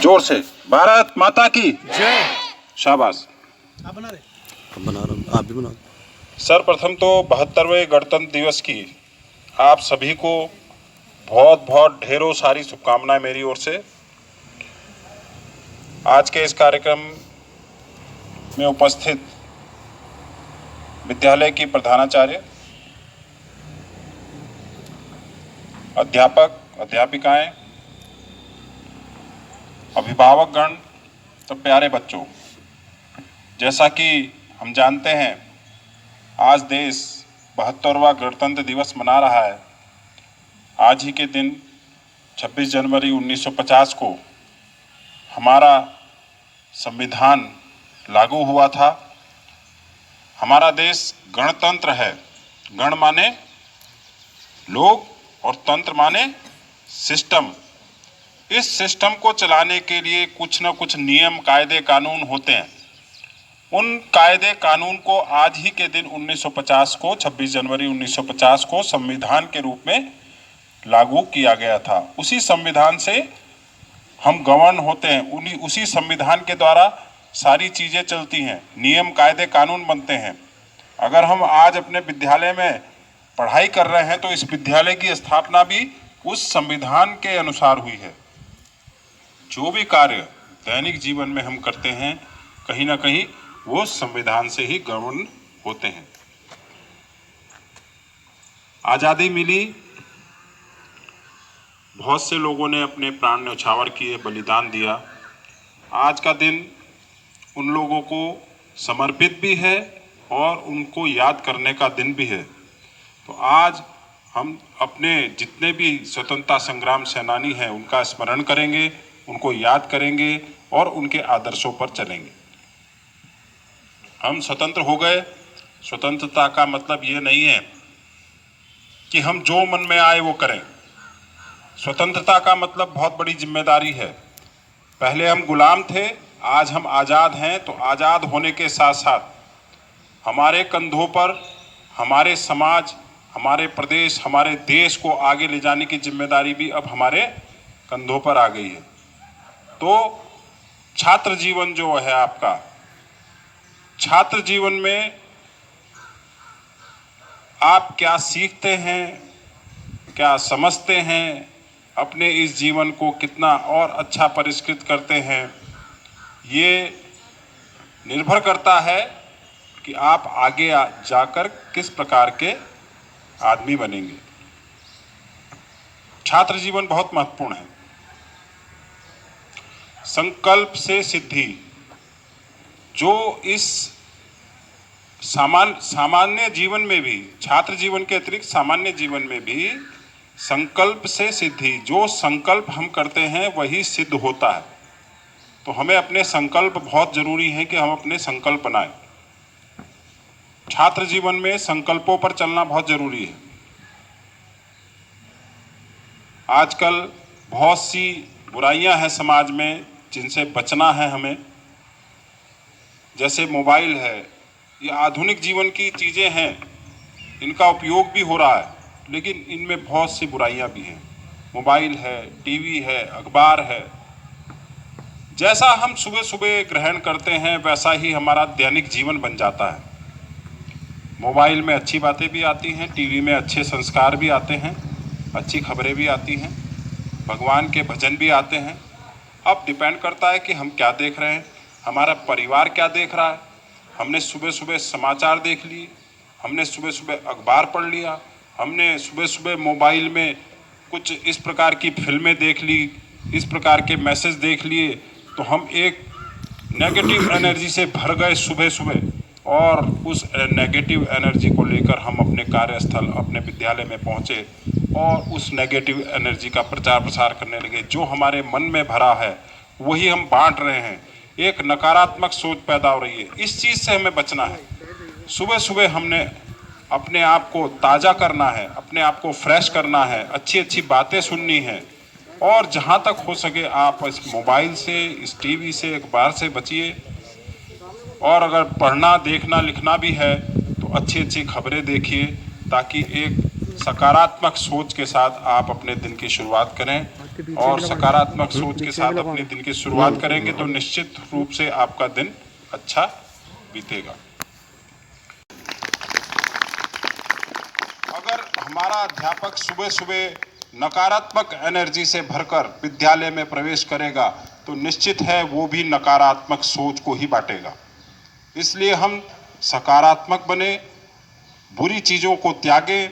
जोर से भारत माता की जय। शाबाश। आप बना रहे? बना रहा हूँ, आप भी बना। सर्वप्रथम तो 72वें गणतंत्र दिवस की आप सभी को बहुत बहुत ढेरों सारी शुभकामनाएं मेरी ओर से। आज के इस कार्यक्रम में उपस्थित विद्यालय की प्रधानाचार्य, अध्यापक, अध्यापिकाएं, अभिभावकगण, तो प्यारे बच्चों, जैसा कि हम जानते हैं आज देश 72वां गणतंत्र दिवस मना रहा है। आज ही के दिन 26 जनवरी 1950 को हमारा संविधान लागू हुआ था। हमारा देश गणतंत्र है। गण माने लोग और तंत्र माने सिस्टम। इस सिस्टम को चलाने के लिए कुछ न कुछ नियम, कायदे, कानून होते हैं। उन कायदे कानून को आज ही के दिन 1950 को 26 जनवरी 1950 को संविधान के रूप में लागू किया गया था। उसी संविधान से हम गवर्न होते हैं। उसी संविधान के द्वारा सारी चीज़ें चलती हैं, नियम, कायदे, कानून बनते हैं। अगर हम आज अपने विद्यालय में पढ़ाई कर रहे हैं तो इस विद्यालय की स्थापना भी उस संविधान के अनुसार हुई है। जो भी कार्य दैनिक जीवन में हम करते हैं कहीं ना कहीं वो संविधान से ही गवर्न होते हैं। आज़ादी मिली, बहुत से लोगों ने अपने प्राण न्यौछावर किए, बलिदान दिया। आज का दिन उन लोगों को समर्पित भी है और उनको याद करने का दिन भी है। तो आज हम अपने जितने भी स्वतंत्रता संग्राम सेनानी हैं उनका स्मरण करेंगे, उनको याद करेंगे और उनके आदर्शों पर चलेंगे। हम स्वतंत्र हो गए। स्वतंत्रता का मतलब ये नहीं है कि हम जो मन में आए वो करें। स्वतंत्रता का मतलब बहुत बड़ी जिम्मेदारी है। पहले हम गुलाम थे, आज हम आज़ाद हैं। तो आज़ाद होने के साथ साथ हमारे कंधों पर हमारे समाज, हमारे प्रदेश, हमारे देश को आगे ले जाने की जिम्मेदारी भी अब हमारे कंधों पर आ गई है। तो छात्र जीवन जो है आपका, छात्र जीवन में आप क्या सीखते हैं, क्या समझते हैं, अपने इस जीवन को कितना और अच्छा परिष्कृत करते हैं, ये निर्भर करता है कि आप आगे जाकर किस प्रकार के आदमी बनेंगे। छात्र जीवन बहुत महत्वपूर्ण है। संकल्प से सिद्धि, जो इस सामान्य जीवन में भी, छात्र जीवन के अतिरिक्त सामान्य जीवन में भी संकल्प से सिद्धि, जो संकल्प हम करते हैं वही सिद्ध होता है। तो हमें अपने संकल्प बहुत जरूरी है कि हम अपने संकल्प बनाएं। छात्र जीवन में संकल्पों पर चलना बहुत जरूरी है। आजकल बहुत सी बुराइयां हैं समाज में जिनसे बचना है हमें। जैसे मोबाइल है, ये आधुनिक जीवन की चीज़ें हैं, इनका उपयोग भी हो रहा है, लेकिन इनमें बहुत सी बुराइयां भी हैं। मोबाइल है, टीवी है, अखबार है। जैसा हम सुबह सुबह ग्रहण करते हैं वैसा ही हमारा दैनिक जीवन बन जाता है। मोबाइल में अच्छी बातें भी आती हैं, टीवी में अच्छे संस्कार भी आते हैं, अच्छी खबरें भी आती हैं, भगवान के भजन भी आते हैं। अब डिपेंड करता है कि हम क्या देख रहे हैं, हमारा परिवार क्या देख रहा है। हमने सुबह सुबह समाचार देख लिए, हमने सुबह सुबह अखबार पढ़ लिया, हमने सुबह सुबह मोबाइल में कुछ इस प्रकार की फिल्में देख ली, इस प्रकार के मैसेज देख लिए, तो हम एक नेगेटिव एनर्जी से भर गए सुबह सुबह। और उस नेगेटिव एनर्जी को लेकर हम अपने कार्यस्थल, अपने विद्यालय में पहुँचे और उस नेगेटिव एनर्जी का प्रचार प्रसार करने लगे। जो हमारे मन में भरा है वही हम बांट रहे हैं। एक नकारात्मक सोच पैदा हो रही है। इस चीज़ से हमें बचना है। सुबह सुबह हमने अपने आप को ताज़ा करना है, अपने आप को फ्रेश करना है, अच्छी अच्छी बातें सुननी है। और जहाँ तक हो सके आप इस मोबाइल से, इस टीवी से, अखबार से बचिए। और अगर पढ़ना, देखना, लिखना भी है तो अच्छी अच्छी खबरें देखिए, ताकि एक सकारात्मक सोच के साथ आप अपने दिन की शुरुआत करें। और सकारात्मक सोच के साथ अपने दिन की शुरुआत करेंगे तो निश्चित रूप से आपका दिन अच्छा बीतेगा। अगर हमारा अध्यापक सुबह सुबह नकारात्मक एनर्जी से भरकर विद्यालय में प्रवेश करेगा तो निश्चित है वो भी नकारात्मक सोच को ही बांटेगा। इसलिए हम सकारात्मक बने, बुरी चीज़ों को त्यागें,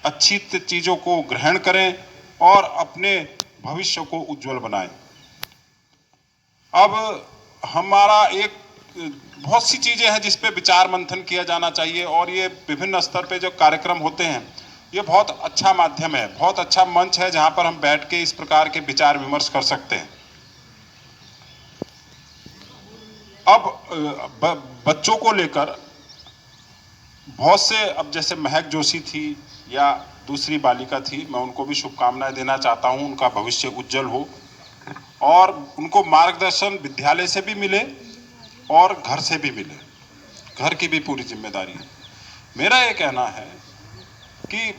अच्छी चीज़ों को ग्रहण करें और अपने भविष्य को उज्जवल बनाएं। अब हमारा एक बहुत सी चीज़ें हैं जिस पे विचार मंथन किया जाना चाहिए और ये विभिन्न स्तर पे जो कार्यक्रम होते हैं ये बहुत अच्छा माध्यम है, बहुत अच्छा मंच है जहां पर हम बैठ के इस प्रकार के विचार विमर्श कर सकते हैं। अब बच्चों को लेकर बहुत से, अब जैसे महक जोशी थी या दूसरी बालिका थी, मैं उनको भी शुभकामनाएं देना चाहता हूं, उनका भविष्य उज्जवल हो और उनको मार्गदर्शन विद्यालय से भी मिले और घर से भी मिले, घर की भी पूरी जिम्मेदारी है। मेरा ये कहना है कि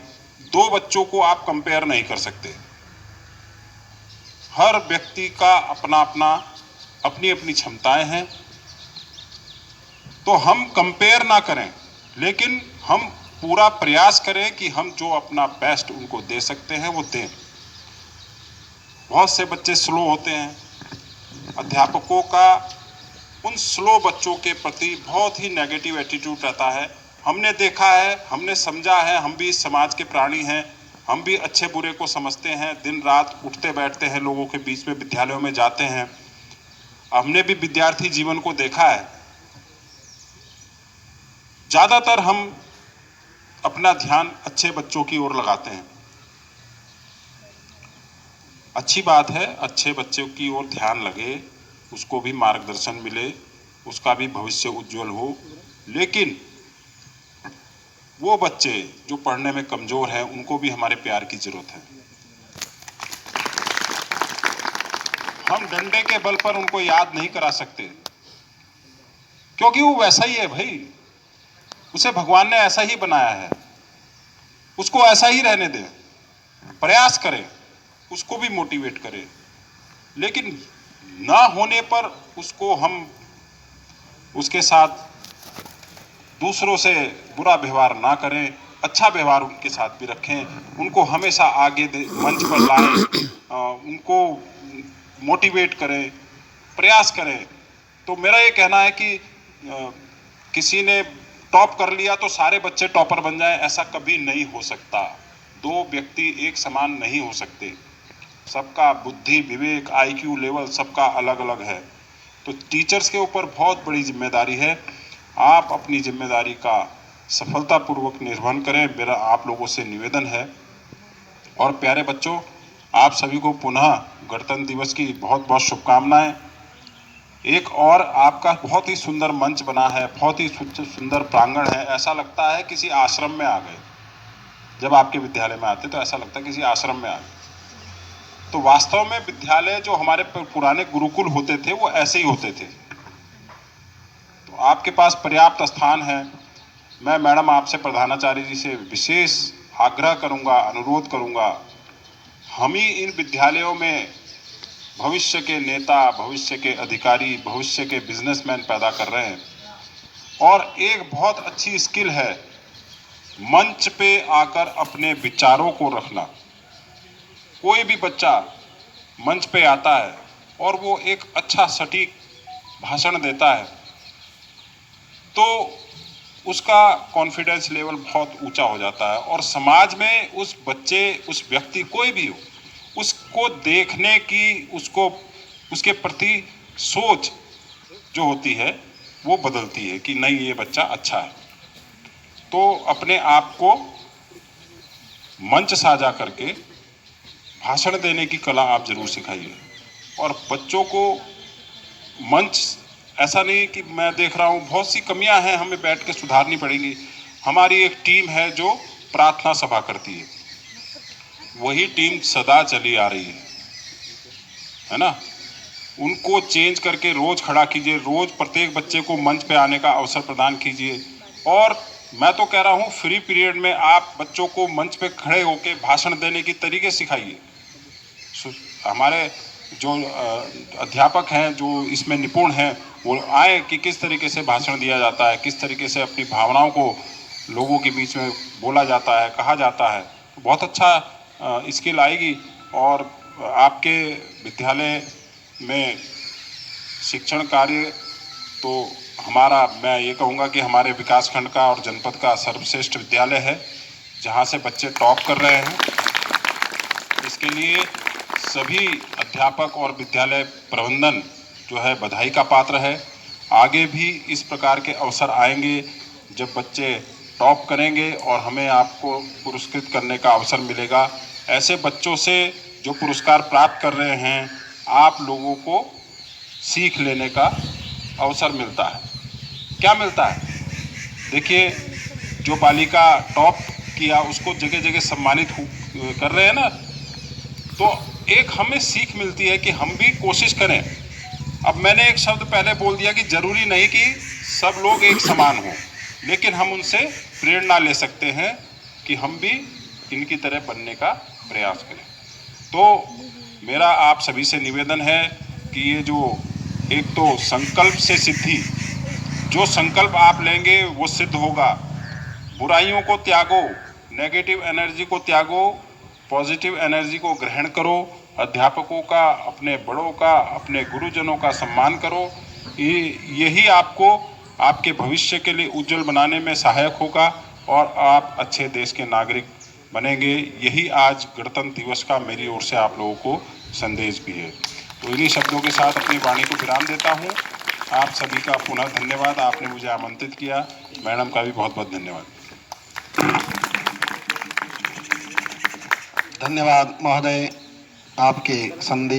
दो बच्चों को आप कंपेयर नहीं कर सकते। हर व्यक्ति का अपना अपना अपनी अपनी क्षमताएं हैं, तो हम कंपेयर ना करें, लेकिन हम पूरा प्रयास करें कि हम जो अपना बेस्ट उनको दे सकते हैं वो दें। बहुत से बच्चे स्लो होते हैं, अध्यापकों का उन स्लो बच्चों के प्रति बहुत ही नेगेटिव एटीट्यूड रहता है। हमने देखा है, हमने समझा है, हम भी इस समाज के प्राणी हैं, हम भी अच्छे बुरे को समझते हैं, दिन रात उठते बैठते हैं, लोगों के बीच में विद्यालयों में जाते हैं, हमने भी विद्यार्थी जीवन को देखा है। ज़्यादातर हम अपना ध्यान अच्छे बच्चों की ओर लगाते हैं। अच्छी बात है, अच्छे बच्चों की ओर ध्यान लगे, उसको भी मार्गदर्शन मिले, उसका भी भविष्य उज्जवल हो, लेकिन वो बच्चे जो पढ़ने में कमज़ोर हैं उनको भी हमारे प्यार की ज़रूरत है। हम डंडे के बल पर उनको याद नहीं करा सकते, क्योंकि वो वैसा ही है भाई, उसे भगवान ने ऐसा ही बनाया है, उसको ऐसा ही रहने दें। प्रयास करें, उसको भी मोटिवेट करें, लेकिन ना होने पर उसको हम उसके साथ दूसरों से बुरा व्यवहार ना करें, अच्छा व्यवहार उनके साथ भी रखें, उनको हमेशा आगे मंच पर लाएं, उनको मोटिवेट करें, प्रयास करें। तो मेरा ये कहना है कि किसी ने टॉप कर लिया तो सारे बच्चे टॉपर बन जाएं, ऐसा कभी नहीं हो सकता। दो व्यक्ति एक समान नहीं हो सकते, सबका बुद्धि, विवेक, आईक्यू लेवल सबका अलग अलग है। तो टीचर्स के ऊपर बहुत बड़ी जिम्मेदारी है। आप अपनी जिम्मेदारी का सफलतापूर्वक निर्वहन करें, मेरा आप लोगों से निवेदन है। और प्यारे बच्चों, आप सभी को पुनः गणतंत्र दिवस की बहुत बहुत शुभकामनाएं। एक और आपका बहुत ही सुंदर मंच बना है, बहुत ही सुंदर प्रांगण है, ऐसा लगता है किसी आश्रम में आ गए। जब आपके विद्यालय में आते तो ऐसा लगता है किसी आश्रम में आ गए। तो वास्तव में विद्यालय जो हमारे पुराने गुरुकुल होते थे वो ऐसे ही होते थे। तो आपके पास पर्याप्त स्थान है। मैं मैडम आपसे, प्रधानाचार्य जी से विशेष आग्रह करूंगा, अनुरोध करूंगा, हम ही इन विद्यालयों में भविष्य के नेता, भविष्य के अधिकारी, भविष्य के बिजनेसमैन पैदा कर रहे हैं। और एक बहुत अच्छी स्किल है मंच पे आकर अपने विचारों को रखना। कोई भी बच्चा मंच पे आता है और वो एक अच्छा सटीक भाषण देता है तो उसका कॉन्फिडेंस लेवल बहुत ऊंचा हो जाता है और समाज में उस बच्चे, उस व्यक्ति, कोई भी हो, उसको देखने की, उसको उसके प्रति सोच जो होती है वो बदलती है कि नहीं, ये बच्चा अच्छा है। तो अपने आप को मंच साझा करके भाषण देने की कला आप जरूर सिखाइए। और बच्चों को मंच, ऐसा नहीं कि मैं देख रहा हूँ बहुत सी कमियां हैं, हमें बैठ के सुधारनी पड़ेगी। हमारी एक टीम है जो प्रार्थना सभा करती है, वही टीम सदा चली आ रही है ना। उनको चेंज करके रोज खड़ा कीजिए, रोज प्रत्येक बच्चे को मंच पे आने का अवसर प्रदान कीजिए। और मैं तो कह रहा हूँ फ्री पीरियड में आप बच्चों को मंच पे खड़े होकर भाषण देने की तरीके सिखाइए। हमारे जो अध्यापक हैं, जो इसमें निपुण हैं, वो आए कि किस तरीके से भाषण दिया जाता है, किस तरीके से अपनी भावनाओं को लोगों के बीच में बोला जाता है, कहा जाता है। तो बहुत अच्छा स्किल आएगी। और आपके विद्यालय में शिक्षण कार्य तो हमारा, मैं ये कहूँगा कि हमारे विकासखंड का और जनपद का सर्वश्रेष्ठ विद्यालय है, जहाँ से बच्चे टॉप कर रहे हैं। इसके लिए सभी अध्यापक और विद्यालय प्रबंधन जो है बधाई का पात्र है। आगे भी इस प्रकार के अवसर आएंगे जब बच्चे टॉप करेंगे और हमें आपको पुरस्कृत करने का अवसर मिलेगा। ऐसे बच्चों से जो पुरस्कार प्राप्त कर रहे हैं, आप लोगों को सीख लेने का अवसर मिलता है। क्या मिलता है? देखिए, जो बालिका टॉप किया उसको जगह जगह सम्मानित कर रहे हैं ना, तो एक हमें सीख मिलती है कि हम भी कोशिश करें। अब मैंने एक शब्द पहले बोल दिया कि जरूरी नहीं कि सब लोग एक समान हों, लेकिन हम उनसे प्रेरणा ले सकते हैं कि हम भी इनकी तरह बनने का प्रयास करें। तो मेरा आप सभी से निवेदन है कि ये जो एक तो संकल्प से सिद्धि, जो संकल्प आप लेंगे वो सिद्ध होगा। बुराइयों को त्यागो, नेगेटिव एनर्जी को त्यागो, पॉजिटिव एनर्जी को ग्रहण करो। अध्यापकों का, अपने बड़ों का, अपने गुरुजनों का सम्मान करो। यही आपको आपके भविष्य के लिए उज्जवल बनाने में सहायक होगा और आप अच्छे देश के नागरिक बनेंगे। यही आज गणतंत्र दिवस का मेरी ओर से आप लोगों को संदेश भी है। तो इन्हीं शब्दों के साथ अपनी वाणी को विराम देता हूँ। आप सभी का पुनः धन्यवाद, आपने मुझे आमंत्रित किया। मैडम का भी बहुत बहुत धन्यवाद। धन्यवाद महोदय, आपके संदेश